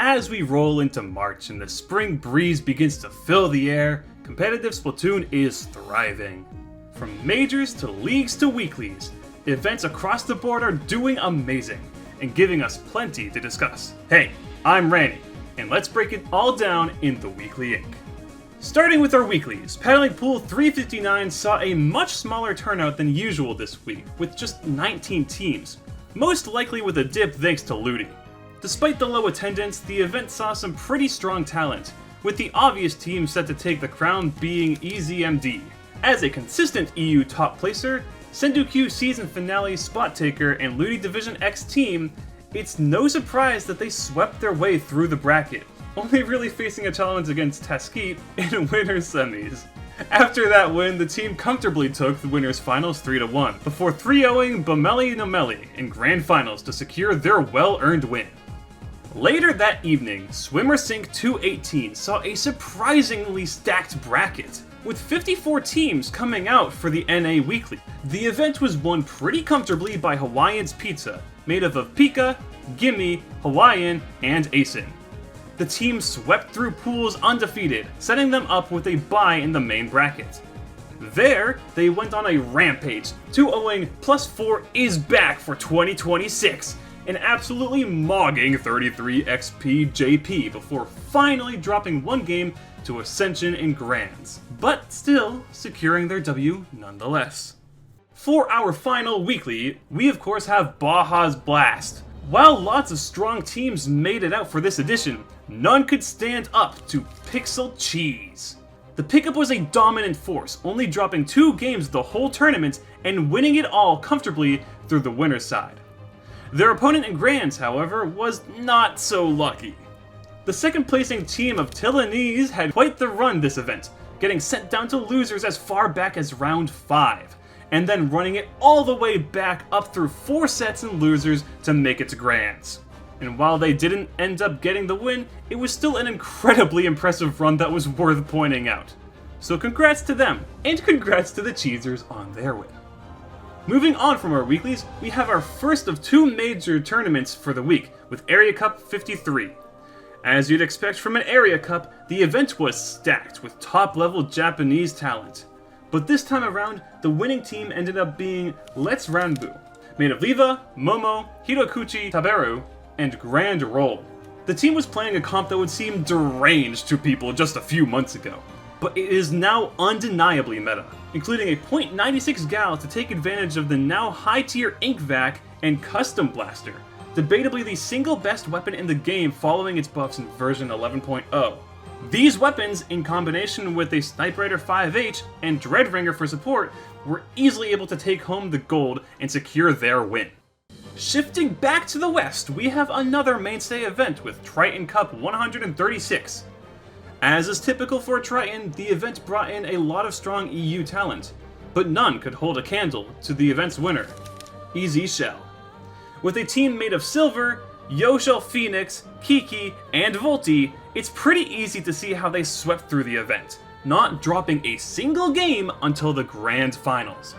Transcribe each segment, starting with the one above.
As we roll into March and the spring breeze begins to fill the air, competitive Splatoon is thriving. From majors to leagues to weeklies, events across the board are doing amazing and giving us plenty to discuss. Hey, I'm Rany, and let's break it all down in the Weekly Ink. Starting with our weeklies, Paddling Pool 359 saw a much smaller turnout than usual this week, with just 19 teams, most likely with a dip thanks to looting. Despite the low attendance, the event saw some pretty strong talent, with the obvious team set to take the crown being EZMD. As a consistent EU top placer, SendouQ season finale spot taker and Looty Division X team, it's no surprise that they swept their way through the bracket, only really facing a challenge against Taskeet in winners semis. After that win, the team comfortably took the winners finals 3-1, before 3-0ing Bameli Nomeli in grand finals to secure their well-earned win. Later that evening, Swimmer Sync 218 saw a surprisingly stacked bracket, with 54 teams coming out for the NA Weekly. The event was won pretty comfortably by Hawaiian's Pizza, made up of Pika, Gimme, Hawaiian, and Asin. The team swept through pools undefeated, setting them up with a bye in the main bracket. There, they went on a rampage, 2-0ing +4 is back for 2026, and absolutely mogging 33 XP JP before finally dropping one game to Ascension in Grands, but still securing their W nonetheless. For our final weekly, we of course have Baja's Blast. While lots of strong teams made it out for this edition, none could stand up to Pixel Cheese. The pickup was a dominant force, only dropping 2 games the whole tournament and winning it all comfortably through the winner's side. Their opponent in Grands, however, was not so lucky. The second placing team of Tillanese had quite the run this event, getting sent down to losers as far back as round 5, and then running it all the way back up through 4 sets in losers to make it to Grands. And while they didn't end up getting the win, it was still an incredibly impressive run that was worth pointing out. So congrats to them, and congrats to the Cheesers on their win. Moving on from our weeklies, we have our first of 2 major tournaments for the week, with Area Cup 53. As you'd expect from an Area Cup, the event was stacked with top-level Japanese talent. But this time around, the winning team ended up being Let's Ranbu, made of Liva, Momo, Hirokuchi, Taberu, and Grand Roll. The team was playing a comp that would seem deranged to people just a few months ago, but it is now undeniably meta, including a .96 Gal to take advantage of the now high-tier Ink Vac and Custom Blaster, debatably the single best weapon in the game following its buffs in version 11.0. These weapons, in combination with a Sniper Raider 5H and Dreadringer for support, were easily able to take home the gold and secure their win. Shifting back to the west, we have another mainstay event with Triton Cup 136. As is typical for Triton, the event brought in a lot of strong EU talent, but none could hold a candle to the event's winner, EZ Shell. With a team made of Silver, Yoshell Phoenix, Kiki, and Volti, it's pretty easy to see how they swept through the event, not dropping a single game until the grand finals.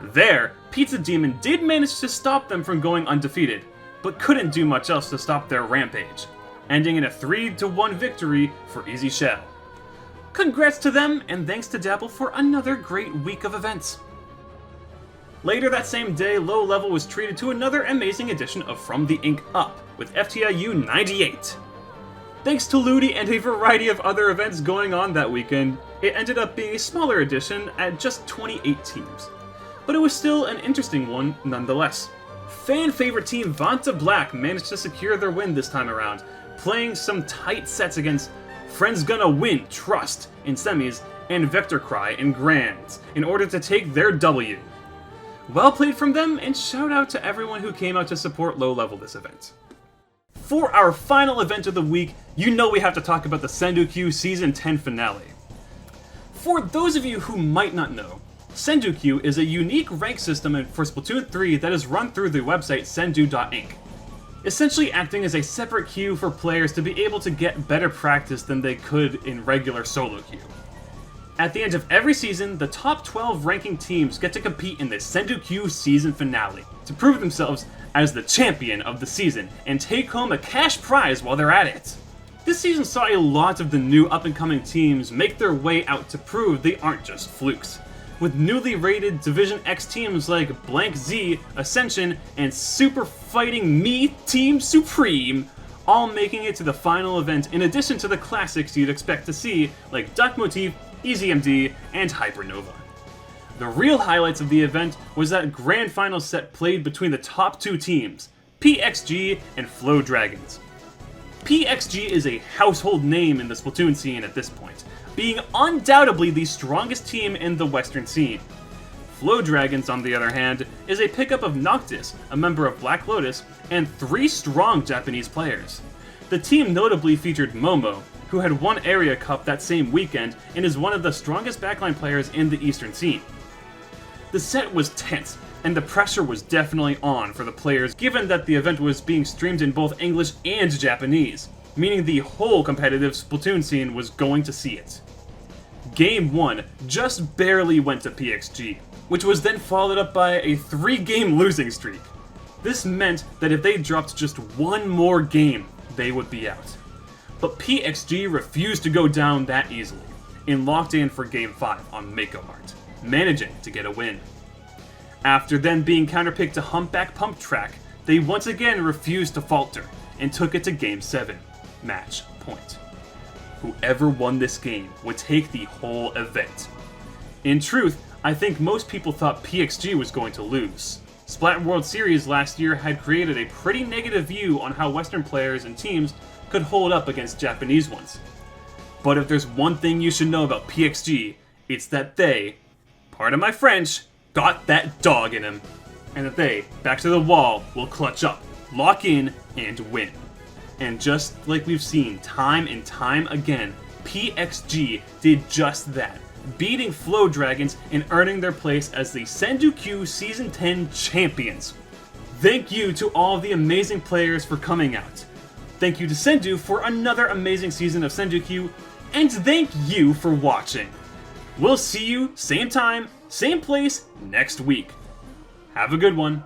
There, Pizza Demon did manage to stop them from going undefeated, but couldn't do much else to stop their rampage, ending in a 3-1 victory for EZ Shell. Congrats to them, and thanks to Dabble for another great week of events. Later that same day, Low Level was treated to another amazing edition of From the Ink Up, with FTIU 98. Thanks to Looty and a variety of other events going on that weekend, it ended up being a smaller edition at just 28 teams. But it was still an interesting one nonetheless. Fan favorite team Vanta Black managed to secure their win this time around, playing some tight sets against Friends Gonna Win Trust in semis and Vector Cry in Grands in order to take their W. Well played from them, and shout out to everyone who came out to support Low Level this event. For our final event of the week, you know we have to talk about the SendouQ Season 10 finale. For those of you who might not know, SendouQ is a unique rank system for Splatoon 3 that is run through the website SendouQ.ink, essentially acting as a separate queue for players to be able to get better practice than they could in regular solo queue. At the end of every season, the top 12 ranking teams get to compete in the SendouQ season finale to prove themselves as the champion of the season and take home a cash prize while they're at it. This season saw a lot of the new up-and-coming teams make their way out to prove they aren't just flukes, with newly rated Division X teams like Blank Z, Ascension, and Super Fighting Me Team Supreme, all making it to the final event in addition to the classics you'd expect to see like Duck Motif, EasyMD, and Hypernova. The real highlights of the event was that grand final set played between the top two teams, PXG and Flow Dragons. PXG is a household name in the Splatoon scene at this point, being undoubtedly the strongest team in the Western scene. Flow Dragons, on the other hand, is a pickup of Noctis, a member of Black Lotus, and 3 strong Japanese players. The team notably featured Momo, who had won Area Cup that same weekend and is one of the strongest backline players in the Eastern scene. The set was tense, and the pressure was definitely on for the players given that the event was being streamed in both English and Japanese, meaning the whole competitive Splatoon scene was going to see it. Game 1 just barely went to PXG, which was then followed up by a 3-game losing streak. This meant that if they dropped just one more game, they would be out. But PXG refused to go down that easily, and locked in for Game 5 on Mako Mart, managing to get a win. After then being counterpicked to Humpback Pump Track, they once again refused to falter, and took it to Game 7, match point. Whoever won this game would take the whole event. In truth, I think most people thought PXG was going to lose. Splat World Series last year had created a pretty negative view on how Western players and teams could hold up against Japanese ones. But if there's one thing you should know about PXG, it's that they, pardon my French, got that dog in him. And that they, back to the wall, will clutch up, lock in, and win. And just like we've seen time and time again, PXG did just that, beating Flow Dragons and earning their place as the SendouQ Season 10 champions. Thank you to all of the amazing players for coming out. Thank you to Sendou for another amazing season of SendouQ, and thank you for watching. We'll see you same time, same place next week. Have a good one.